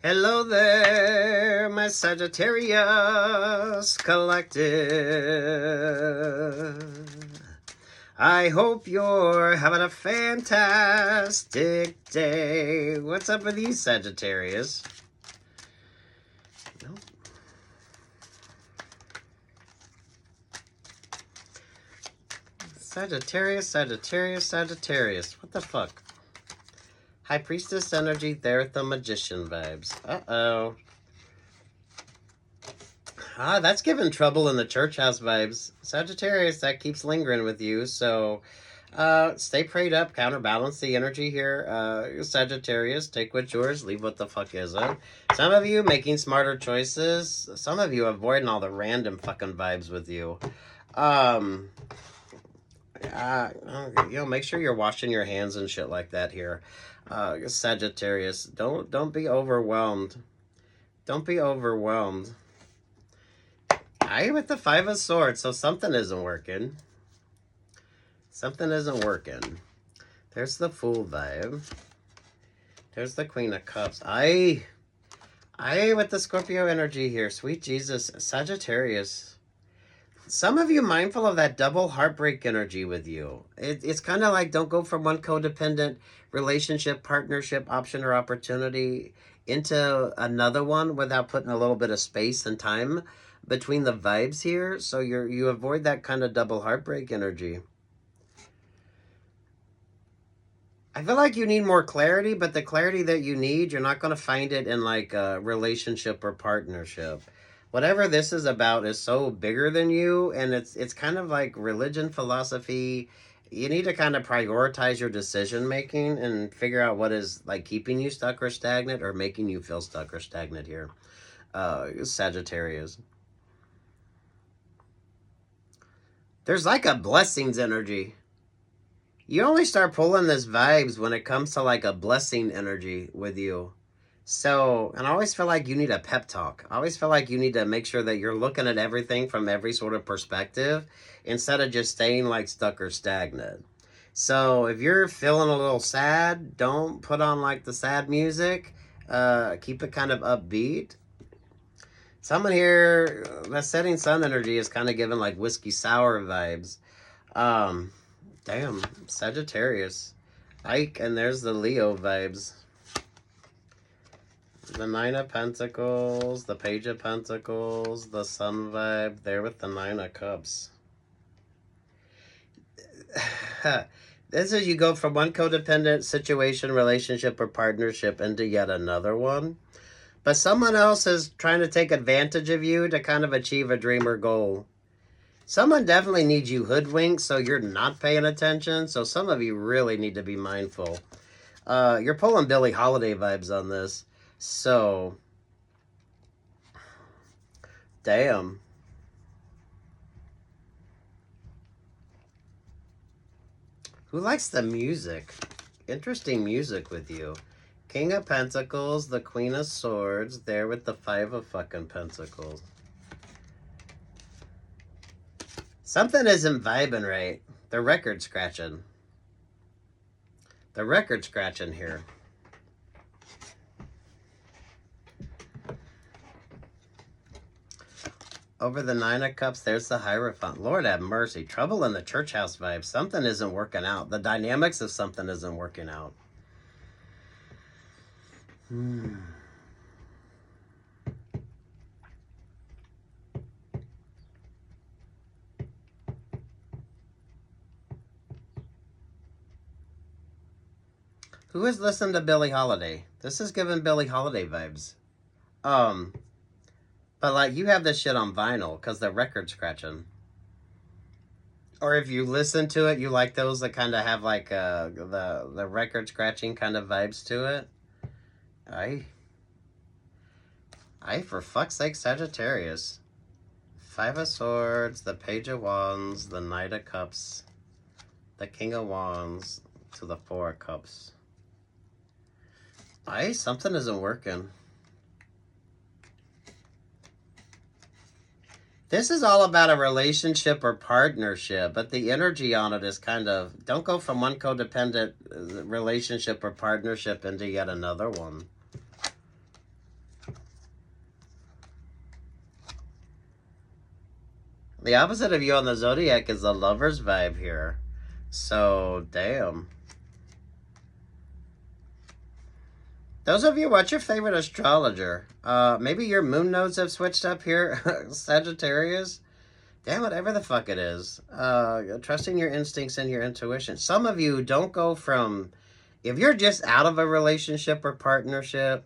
Hello there, my Sagittarius collective. I hope you're having a fantastic day. What's up with you, Sagittarius? Nope. Sagittarius. What the fuck? High Priestess energy there with the Magician vibes. Uh-oh. That's giving trouble in the church house vibes. Sagittarius, that keeps lingering with you. So stay prayed up, counterbalance the energy here. Sagittarius, take what's yours, leave what the fuck isn't. Some of you making smarter choices. Some of you avoiding all the random fucking vibes with you. Make sure you're washing your hands and shit like that here. Sagittarius, don't be overwhelmed. Don't be overwhelmed. With the Five of Swords, so something isn't working. Something isn't working. There's the Fool vibe. There's the Queen of Cups. With the Scorpio energy here. Sweet Jesus. Sagittarius. Some of you mindful of that double heartbreak energy with you. It's kind of like don't go from one codependent relationship, partnership, option, or opportunity into another one without putting a little bit of space and time between the vibes here. So you avoid that kind of double heartbreak energy. I feel like you need more clarity, but the clarity that you need, you're not going to find it in like a relationship or partnership. Whatever this is about is so bigger than you, and it's kind of like religion, philosophy. You need to kind of prioritize your decision making and figure out what is like keeping you stuck or stagnant or making you feel stuck or stagnant here. Sagittarius. There's like a blessings energy. You only start pulling this vibes when it comes to like a blessing energy with you. So, and I always feel like you need a pep talk. I always feel like you need to make sure that you're looking at everything from every sort of perspective instead of just staying like stuck or stagnant. So if you're feeling a little sad, don't put on like the sad music. Keep it kind of upbeat. Someone here, that setting sun energy is kind of giving like whiskey sour vibes. Damn, Sagittarius. Ike, and there's the Leo vibes. The Nine of Pentacles, the Page of Pentacles, the Sun vibe, there with the Nine of Cups. This is you go from one codependent situation, relationship, or partnership into yet another one. But someone else is trying to take advantage of you to kind of achieve a dream or goal. Someone definitely needs you hoodwinked, so you're not paying attention. So some of you really need to be mindful. You're pulling Billie Holiday vibes on this. So, damn. Who likes the music? Interesting music with you. King of Pentacles, the Queen of Swords, there with the Five of fucking Pentacles. Something isn't vibing right. The record scratching. The record scratching here. Over the Nine of Cups, there's the Hierophant. Lord have mercy. Trouble in the church house vibe. Something isn't working out. The dynamics of something isn't working out. Who has listened to Billie Holiday? This is giving Billie Holiday vibes. But like you have this shit on vinyl because the record scratching. Or if you listen to it, you like those that kind of have like the record scratching kind of vibes to it. For fuck's sake, Sagittarius. Five of Swords, the Page of Wands, the Knight of Cups, the King of Wands to the Four of Cups. Something isn't working. This is all about a relationship or partnership, but the energy on it is kind of, don't go from one codependent relationship or partnership into yet another one. The opposite of you on the Zodiac is the Lover's vibe here. So, damn. Those of you, what's your favorite astrologer? Maybe your moon nodes have switched up here, Sagittarius. Damn, whatever the fuck it is. Trusting your instincts and your intuition. Some of you don't go from, if you're just out of a relationship or partnership,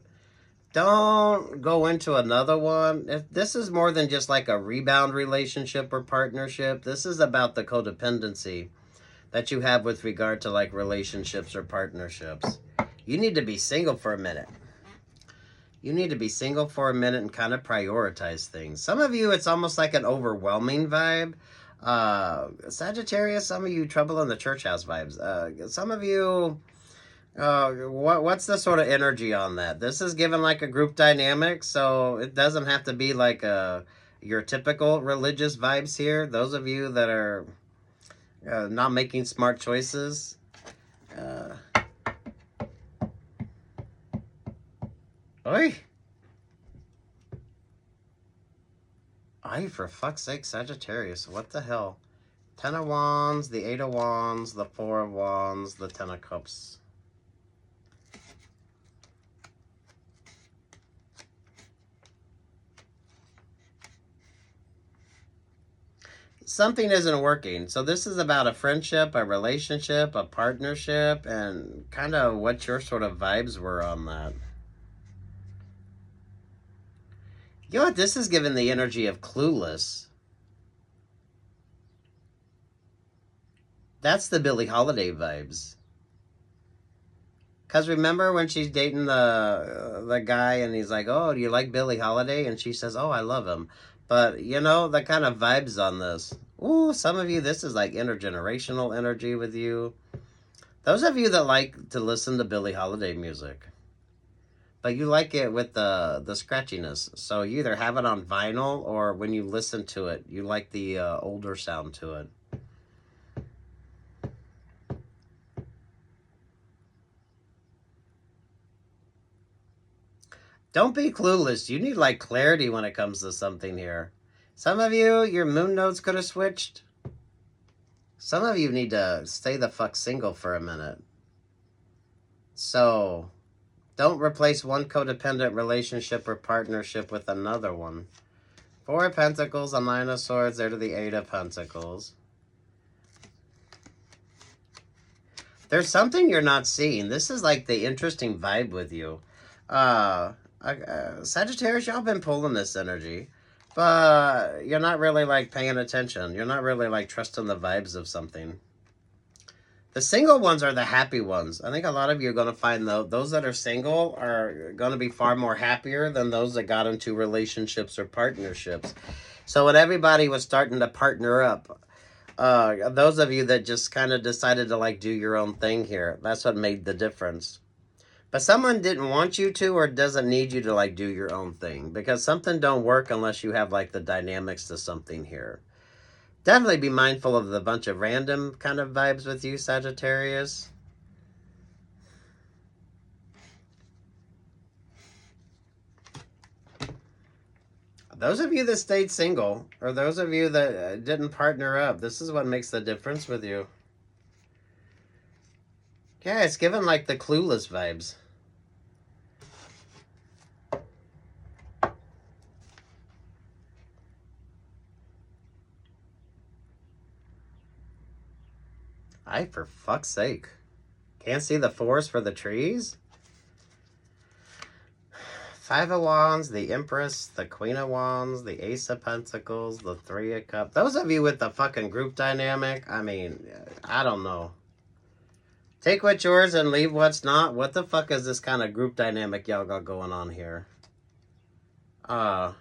don't go into another one. If this is more than just like a rebound relationship or partnership. This is about the codependency that you have with regard to like relationships or partnerships. You need to be single for a minute. You need to be single for a minute and kind of prioritize things. Some of you, it's almost like an overwhelming vibe. Sagittarius, some of you, trouble in the church house vibes. Some of you, what's the sort of energy on that? This is given like a group dynamic, so it doesn't have to be like your typical religious vibes here. Those of you that are not making smart choices. Oi! Ay, for fuck's sake, Sagittarius. What the hell? 10 of Wands, the 8 of Wands, the 4 of Wands, the 10 of Cups. Something isn't working. So this is about a friendship, a relationship, a partnership, and kind of what your sort of vibes were on that. You know what? This is given the energy of clueless. That's the Billie Holiday vibes. Because remember when she's dating the guy and he's like, oh, do you like Billie Holiday? And she says, oh, I love him. But, you know, the kind of vibes on this. Ooh, some of you, this is like intergenerational energy with you. Those of you that like to listen to Billie Holiday music. But you like it with the scratchiness. So you either have it on vinyl or when you listen to it, you like the older sound to it. Don't be clueless. You need like clarity when it comes to something here. Some of you, your moon nodes could have switched. Some of you need to stay the fuck single for a minute. So, don't replace one codependent relationship or partnership with another one. 4 of Pentacles, a 9 of Swords, there to the 8 of Pentacles. There's something you're not seeing. This is like the interesting vibe with you. Sagittarius, y'all been pulling this energy. But you're not really like paying attention. You're not really like trusting the vibes of something. The single ones are the happy ones. I think a lot of you are going to find those that are single are going to be far more happier than those that got into relationships or partnerships. So when everybody was starting to partner up, those of you that just kind of decided to like do your own thing here, that's what made the difference. But someone didn't want you to or doesn't need you to like do your own thing, because something don't work unless you have like the dynamics to something here. Definitely be mindful of the bunch of random kind of vibes with you, Sagittarius. Those of you that stayed single, or those of you that didn't partner up, this is what makes the difference with you. Yeah, it's given like the clueless vibes. Ay, for fuck's sake. Can't see the forest for the trees? 5 of Wands, the Empress, the Queen of Wands, the Ace of Pentacles, the 3 of Cups. Those of you with the fucking group dynamic, I mean, I don't know. Take what's yours and leave what's not. What the fuck is this kind of group dynamic y'all got going on here? Are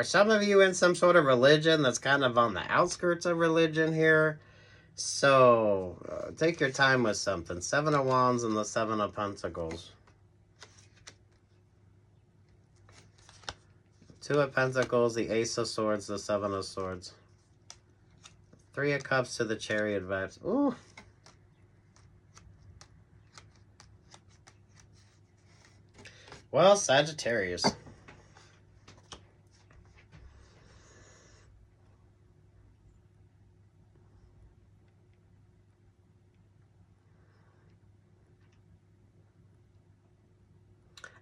some of you in some sort of religion that's kind of on the outskirts of religion here? So, take your time with something. 7 of Wands and the 7 of Pentacles. 2 of Pentacles, the Ace of Swords, the 7 of Swords. 3 of Cups to the Chariot vibes. Ooh. Well, Sagittarius.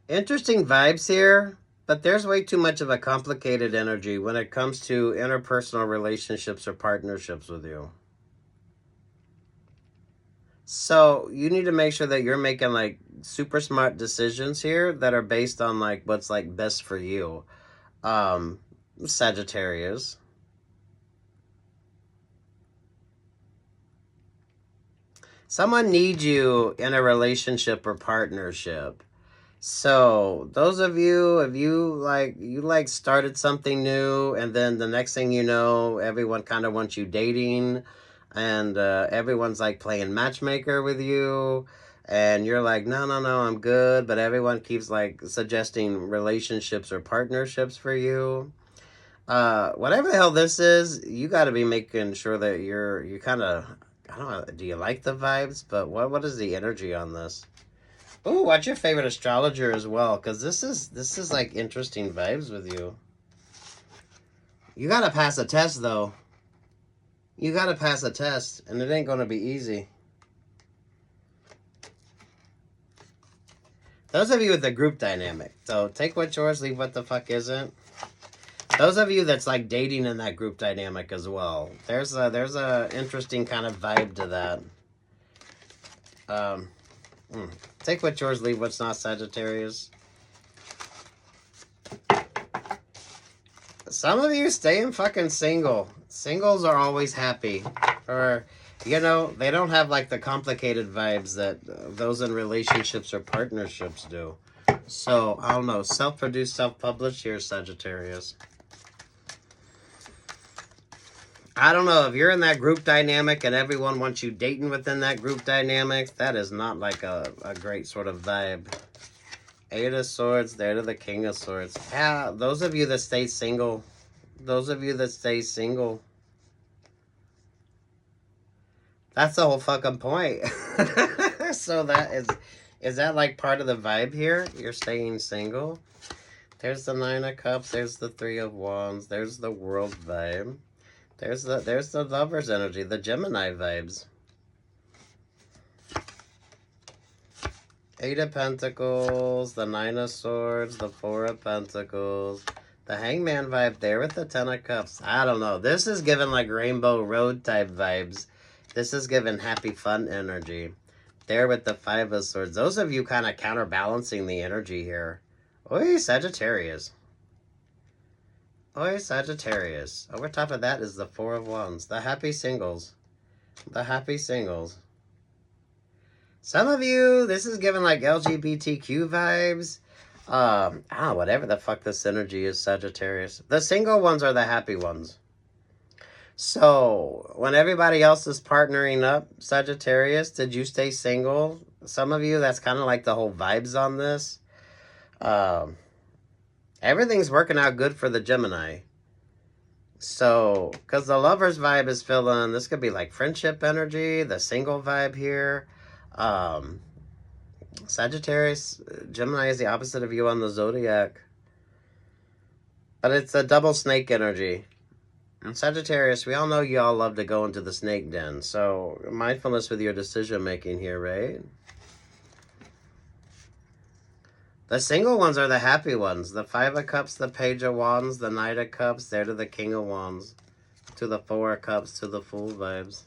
Interesting vibes here, but there's way too much of a complicated energy when it comes to interpersonal relationships or partnerships with you. So you need to make sure that you're making like super smart decisions here that are based on like what's like best for you. Sagittarius. Someone needs you in a relationship or partnership. So those of you, if you like started something new, and then the next thing you know, everyone kind of wants you dating, and everyone's like playing matchmaker with you, and you're like, no, no, no, I'm good, but everyone keeps like suggesting relationships or partnerships for you. Whatever the hell this is, you got to be making sure that you kind of, I don't know, do you like the vibes? But what is the energy on this? Ooh, what's your favorite astrologer as well? Because this is like interesting vibes with you. You gotta pass a test though. You gotta pass a test, and it ain't gonna be easy. Those of you with the group dynamic, so take what's yours, leave what the fuck isn't. Those of you that's like dating in that group dynamic as well. There's a interesting kind of vibe to that. Take what's yours, leave what's not, Sagittarius. Some of you staying fucking single. Singles are always happy. Or, you know, they don't have like the complicated vibes that those in relationships or partnerships do. So, I don't know. Self-produced, self-published here, Sagittarius. I don't know. If you're in that group dynamic and everyone wants you dating within that group dynamic, that is not like a great sort of vibe. Eight of Swords, there to the King of Swords. Yeah, those of you that stay single, that's the whole fucking point. So is that like part of the vibe here? You're staying single? There's the Nine of Cups, there's the Three of Wands, there's the World vibe. There's the Lover's energy, the Gemini vibes. Eight of Pentacles, the Nine of Swords, the Four of Pentacles, the Hangman vibe there with the Ten of Cups. I don't know. This is giving like Rainbow Road type vibes. This is giving happy fun energy. There with the Five of Swords. Those of you kind of counterbalancing the energy here. Oi, Sagittarius. Oi, Sagittarius. Over top of that is the Four of Wands. The happy singles. The happy singles. Some of you, this is giving like LGBTQ vibes. Whatever the fuck this energy is, Sagittarius. The single ones are the happy ones. So, when everybody else is partnering up, Sagittarius, did you stay single? Some of you, that's kind of like the whole vibes on this. Everything's working out good for the Gemini. So, because the Lover's vibe is filling, this could be like friendship energy, the single vibe here. Sagittarius, Gemini is the opposite of you on the zodiac. But it's a double snake energy. And Sagittarius, we all know you all love to go into the snake den. So, mindfulness with your decision making here, right? The single ones are the happy ones. The Five of Cups, the Page of Wands, the Knight of Cups, there to the King of Wands. To the Four of Cups, to the Fool vibes.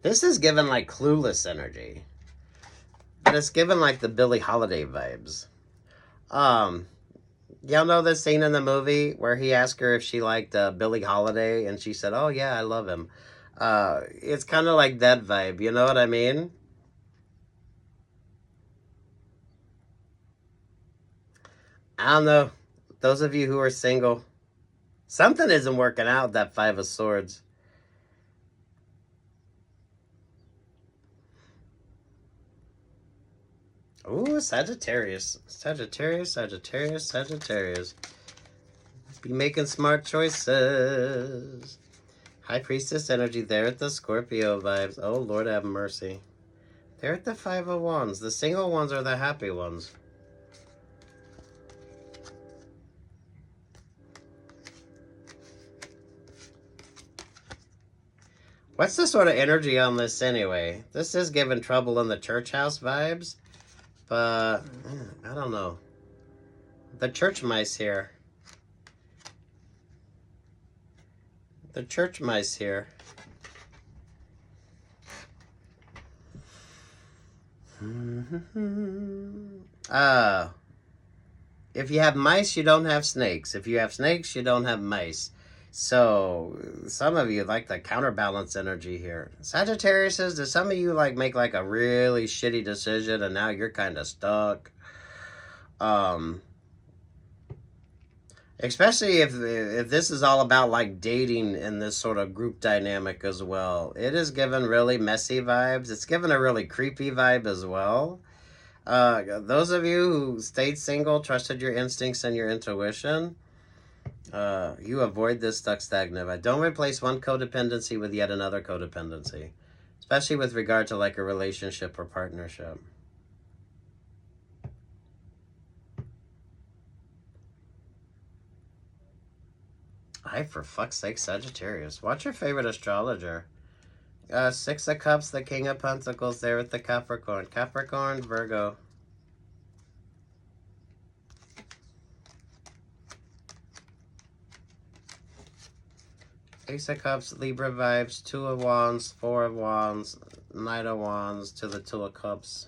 This is given like clueless energy. But it's given like the Billie Holiday vibes. Y'all know this scene in the movie where he asked her if she liked Billie Holiday, and she said, oh yeah, I love him. It's kind of like that vibe, you know what I mean? I don't know. Those of you who are single, something isn't working out, that Five of Swords. Ooh, Sagittarius. Sagittarius, Sagittarius, Sagittarius. Be making smart choices. High Priestess energy there at the Scorpio vibes. Oh, Lord have mercy. They're at the Five of Wands. The single ones are the happy ones. What's the sort of energy on this anyway? This is giving trouble in the church house vibes. But, I don't know. The church mice here. The church mice here. If you have mice, you don't have snakes. If you have snakes, you don't have mice. So, some of you like the counterbalance energy here. Sagittarius says, do some of you like make like a really shitty decision and now you're kind of stuck? Especially if this is all about like dating in this sort of group dynamic as well. It is given really messy vibes. It's given a really creepy vibe as well. Those of you who stayed single, trusted your instincts and your intuition, you avoid this stuck stagnant. Don't replace one codependency with yet another codependency, especially with regard to like a relationship or partnership. For fuck's sake, Sagittarius. What's your favorite astrologer? Six of Cups, the King of Pentacles there with the Capricorn. Capricorn, Virgo. Ace of Cups, Libra vibes, Two of Wands, Four of Wands, Knight of Wands to the Two of Cups.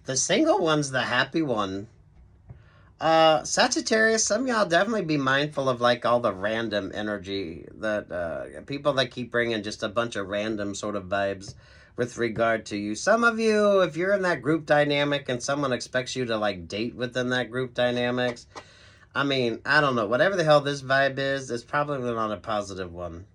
The single one's the happy one. Sagittarius, some of y'all definitely be mindful of like all the random energy that people that keep bringing just a bunch of random sort of vibes with regard to you. Some of you, if you're in that group dynamic and someone expects you to like date within that group dynamics, I mean, I don't know. Whatever the hell this vibe is, it's probably not a positive one.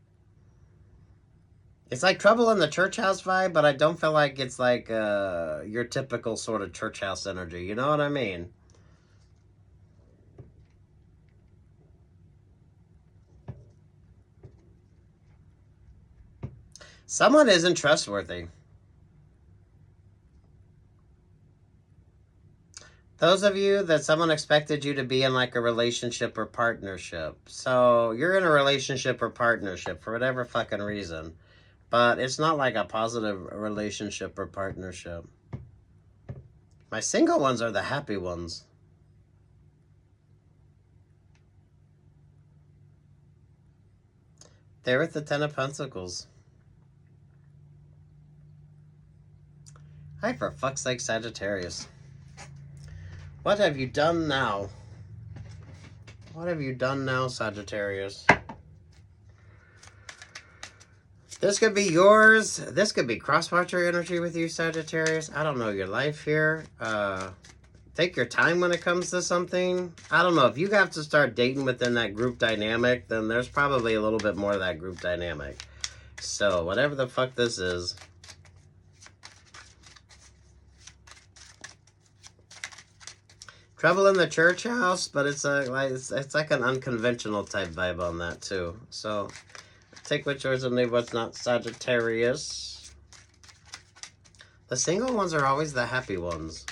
It's like trouble in the church house vibe, but I don't feel like it's like your typical sort of church house energy. You know what I mean? Someone isn't trustworthy. Those of you that someone expected you to be in like a relationship or partnership. So you're in a relationship or partnership for whatever fucking reason. But it's not like a positive relationship or partnership. My single ones are the happy ones. They're with the Ten of Pentacles. Hi, for fuck's sake, Sagittarius. What have you done now? What have you done now, Sagittarius? This could be yours. This could be cross-watcher energy with you, Sagittarius. I don't know your life here. Take your time when it comes to something. I don't know. If you have to start dating within that group dynamic, then there's probably a little bit more of that group dynamic. So, whatever the fuck this is. Trouble in the church house, but it's like an unconventional type vibe on that too. So, take what's yours and leave what's not, Sagittarius. The single ones are always the happy ones.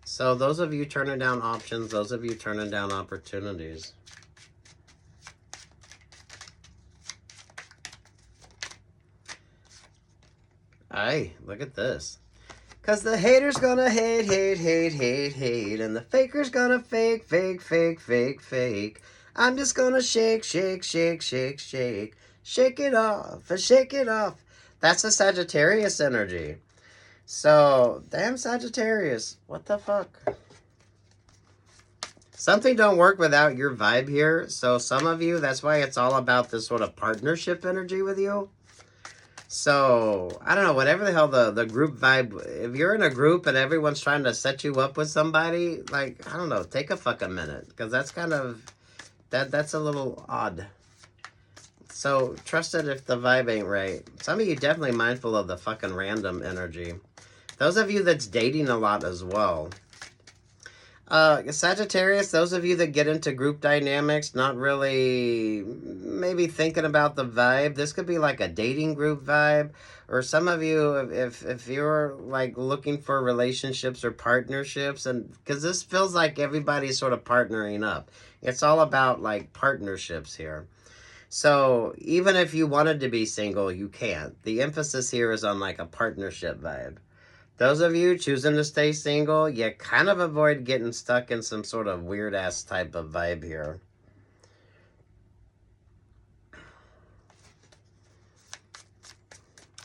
So those of you turning down options, those of you turning down opportunities. Aye, look at this. Cause the hater's gonna hate, and the faker's gonna fake. I'm just gonna shake it off. That's the Sagittarius energy. So, damn Sagittarius, what the fuck? Something don't work without your vibe here. So some of you, that's why it's all about this sort of partnership energy with you. So, I don't know, whatever the hell the group vibe, if you're in a group and everyone's trying to set you up with somebody, like, I don't know, take a fucking minute. Because that's kind of, that's a little odd. So trust it if the vibe ain't right. Some of you definitely mindful of the fucking random energy. Those of you that's dating a lot as well. Sagittarius, those of you that get into group dynamics, not really maybe thinking about the vibe. This could be like a dating group vibe. Or some of you, if you're like looking for relationships or partnerships, and because this feels like everybody's sort of partnering up. It's all about like partnerships here. So even if you wanted to be single, you can't. The emphasis here is on like a partnership vibe. Those of you choosing to stay single, you kind of avoid getting stuck in some sort of weird-ass type of vibe here.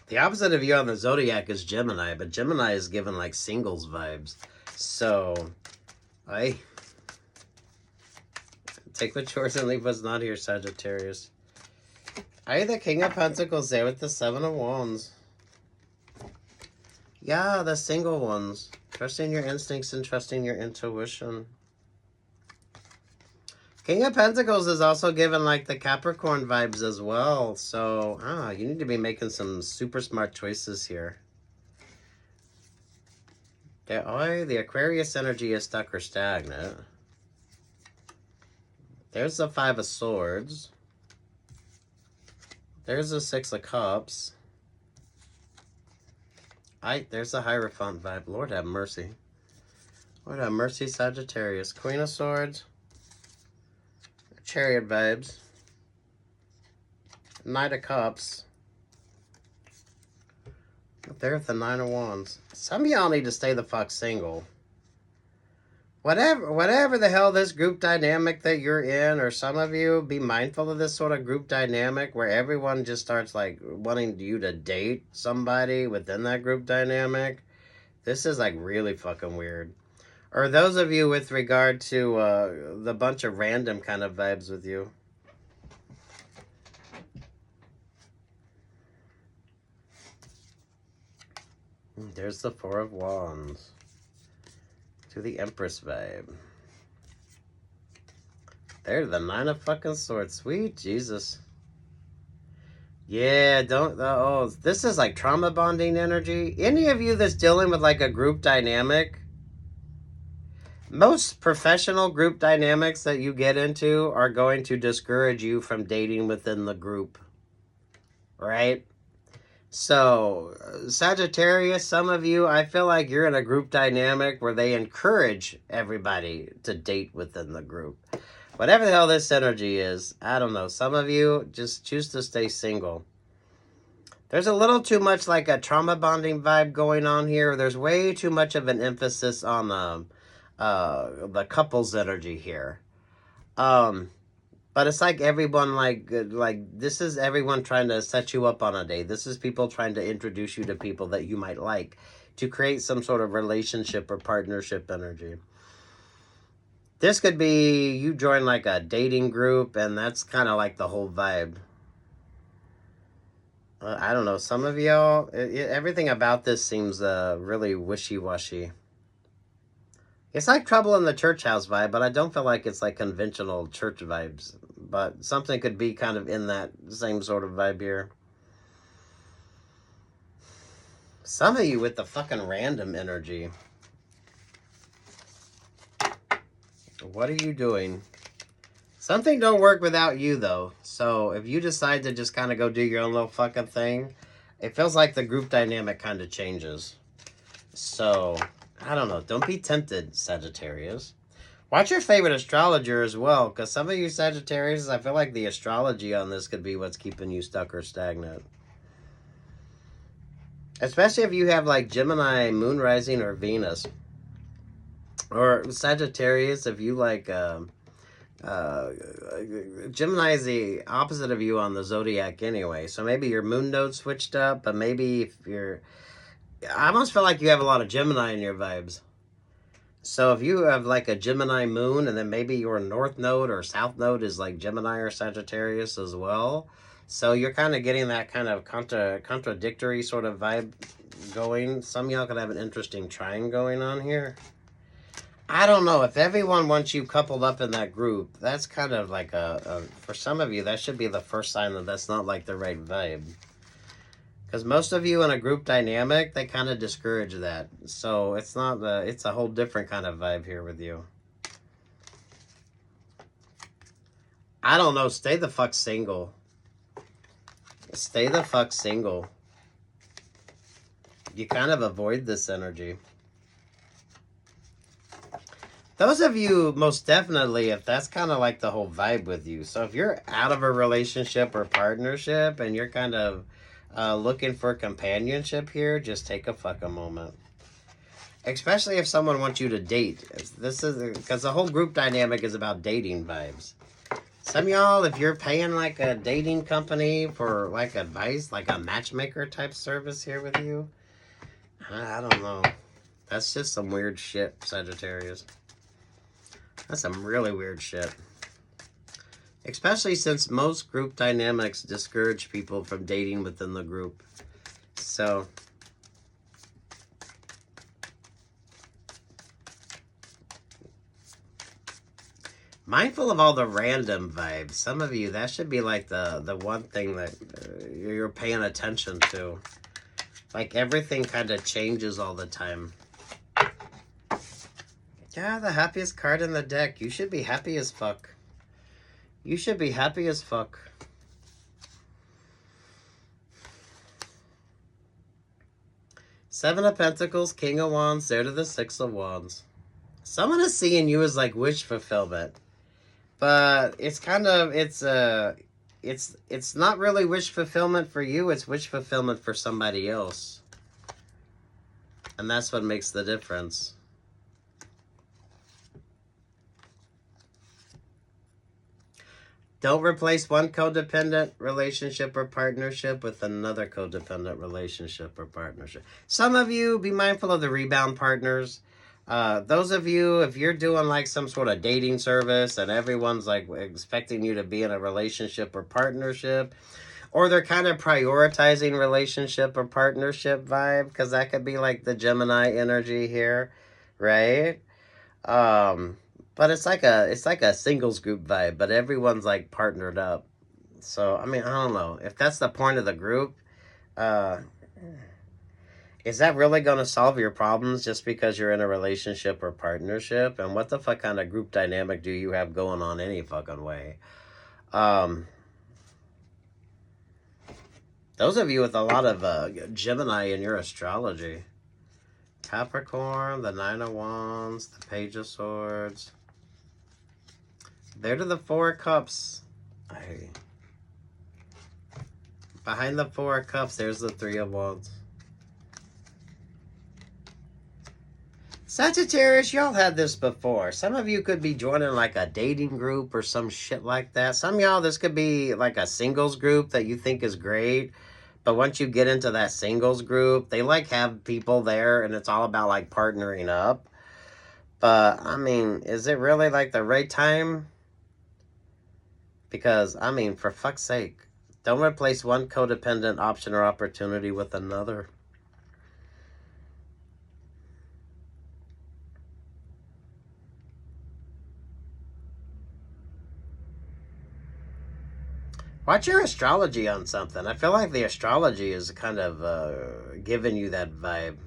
The opposite of you on the Zodiac is Gemini, but Gemini is given like singles vibes. So, I take what's yours and leave what's not here, Sagittarius. I the King of Pentacles there with the Seven of Wands. Yeah, the single ones. Trusting your instincts and trusting your intuition. King of Pentacles is also given like the Capricorn vibes as well. So, you need to be making some super smart choices here. The Aquarius energy is stuck or stagnant. There's the Five of Swords. There's the Six of Cups. There's the Hierophant vibe. Lord have mercy. Lord have mercy, Sagittarius. Queen of Swords. Chariot vibes. Knight of Cups. There's the Nine of Wands. Some of y'all need to stay the fuck single. Whatever the hell this group dynamic that you're in, or some of you, be mindful of this sort of group dynamic where everyone just starts like wanting you to date somebody within that group dynamic. This is like really fucking weird. Or those of you with regard to the bunch of random kind of vibes with you. There's the Four of Wands. To the Empress vibe. There's the Nine of fucking Swords. Sweet Jesus. Yeah, this is like trauma bonding energy. Any of you that's dealing with like a group dynamic, most professional group dynamics that you get into are going to discourage you from dating within the group. Right? So, Sagittarius, some of you, I feel like you're in a group dynamic where they encourage everybody to date within the group. Whatever the hell this energy is, I don't know. Some of you just choose to stay single. There's a little too much like a trauma bonding vibe going on here. There's way too much of an emphasis on the couples energy here. But it's like everyone, like this is everyone trying to set you up on a date. This is people trying to introduce you to people that you might like to create some sort of relationship or partnership energy. This could be you join like a dating group, and that's kind of like the whole vibe. I don't know. Some of y'all, everything about this seems really wishy-washy. It's like Trouble in the Church House vibe, but I don't feel like it's like conventional church vibes. But something could be kind of in that same sort of vibe here. Some of you with the fucking random energy. What are you doing? Something don't work without you, though. So if you decide to just kind of go do your own little fucking thing, it feels like the group dynamic kind of changes. So, I don't know. Don't be tempted, Sagittarius. Watch your favorite astrologer as well, because some of you Sagittarius, I feel like the astrology on this could be what's keeping you stuck or stagnant. Especially if you have like Gemini, Moon Rising, or Venus. Or Sagittarius, if you like... Gemini is the opposite of you on the Zodiac anyway. So maybe your moon node switched up, but maybe if you're... I almost feel like you have a lot of Gemini in your vibes. So if you have like a Gemini moon, and then maybe your north node or south node is like Gemini or Sagittarius as well. So you're kind of getting that kind of contradictory sort of vibe going. Some of y'all could have an interesting trine going on here. I don't know. If everyone wants you coupled up in that group, that's kind of like for some of you, that should be the first sign that that's not like the right vibe. Because most of you in a group dynamic, they kind of discourage that. So it's not it's a whole different kind of vibe here with you. I don't know. Stay the fuck single. Stay the fuck single. You kind of avoid this energy. Those of you, most definitely, if that's kind of like the whole vibe with you. So if you're out of a relationship or partnership and you're kind of looking for companionship here, just take a fucking moment. Especially if someone wants you to date. This is because the whole group dynamic is about dating vibes. Some of y'all, if you're paying like a dating company for like advice, like a matchmaker type service here with you, I don't know. That's just some weird shit, Sagittarius. That's some really weird shit. Especially since most group dynamics discourage people from dating within the group. So, mindful of all the random vibes. Some of you, that should be like the one thing that you're paying attention to. Like everything kind of changes all the time. Yeah, the happiest card in the deck. You should be happy as fuck. You should be happy as fuck. Seven of Pentacles, King of Wands, there to the Six of Wands. Someone is seeing you as like wish fulfillment. But it's kind of, it's not really wish fulfillment for you. It's wish fulfillment for somebody else. And that's what makes the difference. Don't replace one codependent relationship or partnership with another codependent relationship or partnership. Some of you, be mindful of the rebound partners. Those of you, if you're doing like some sort of dating service and everyone's like expecting you to be in a relationship or partnership, or they're kind of prioritizing relationship or partnership vibe, because that could be like the Gemini energy here, right? But it's like a singles group vibe, but everyone's like partnered up. So, I mean, I don't know. If that's the point of the group, is that really going to solve your problems just because you're in a relationship or partnership? And what the fuck kind of group dynamic do you have going on any fucking way? Those of you with a lot of Gemini in your astrology. Capricorn, the Nine of Wands, the Page of Swords. There to the Four of Cups. Behind the Four of Cups, there's the Three of Wands. Sagittarius, y'all had this before. Some of you could be joining like a dating group or some shit like that. Some of y'all, this could be like a singles group that you think is great. But once you get into that singles group, they like have people there and it's all about like partnering up. But, I mean, is it really like the right time? Because, I mean, for fuck's sake, don't replace one codependent option or opportunity with another. Watch your astrology on something. I feel like the astrology is kind of giving you that vibe.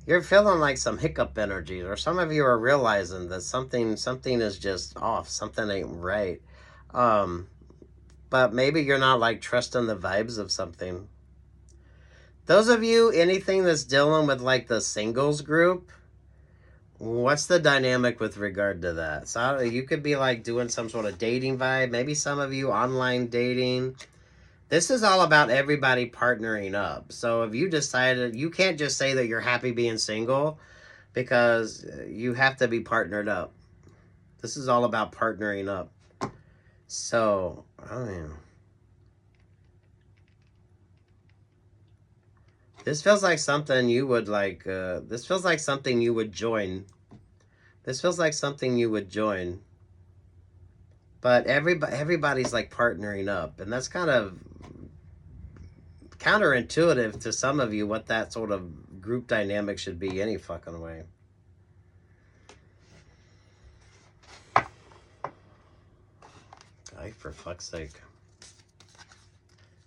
You're feeling like some hiccup energy, or some of you are realizing that something is just off. Something ain't right. But maybe you're not like trusting the vibes of something. Those of you, anything that's dealing with like the singles group, what's the dynamic with regard to that? So you could be like doing some sort of dating vibe. Maybe some of you online dating. This is all about everybody partnering up. So if you decided, you can't just say that you're happy being single, because you have to be partnered up. This is all about partnering up. So, I mean, this feels like something you would like, this feels like something you would join. This feels like something you would join. But everybody's like partnering up. And that's kind of counterintuitive to some of you what that sort of group dynamic should be any fucking way. Ay, for fuck's sake.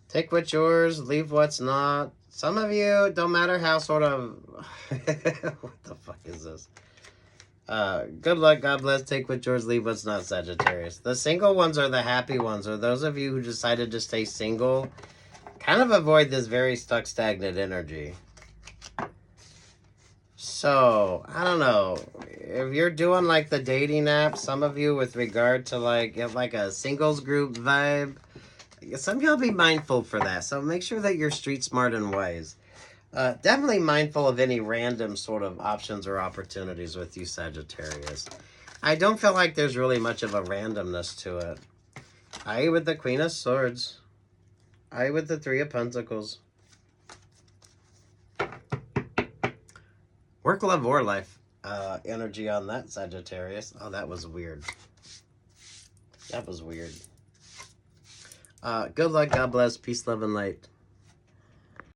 Take what's yours, leave what's not. Some of you, don't matter how sort of... what the fuck is this? Good luck, God bless, take what's yours, leave what's not, Sagittarius. The single ones are the happy ones, or those of you who decided to stay single. Kind of avoid this very stuck, stagnant energy. So, I don't know. If you're doing like the dating app, some of you with regard to like a singles group vibe, some of y'all be mindful for that. So make sure that you're street smart and wise. Definitely mindful of any random sort of options or opportunities with you, Sagittarius. I don't feel like there's really much of a randomness to it. I with the Queen of Swords. I with the Three of Pentacles. Work, love, or life energy on that, Sagittarius. Oh, that was weird. That was weird. Good luck, God bless, peace, love, and light.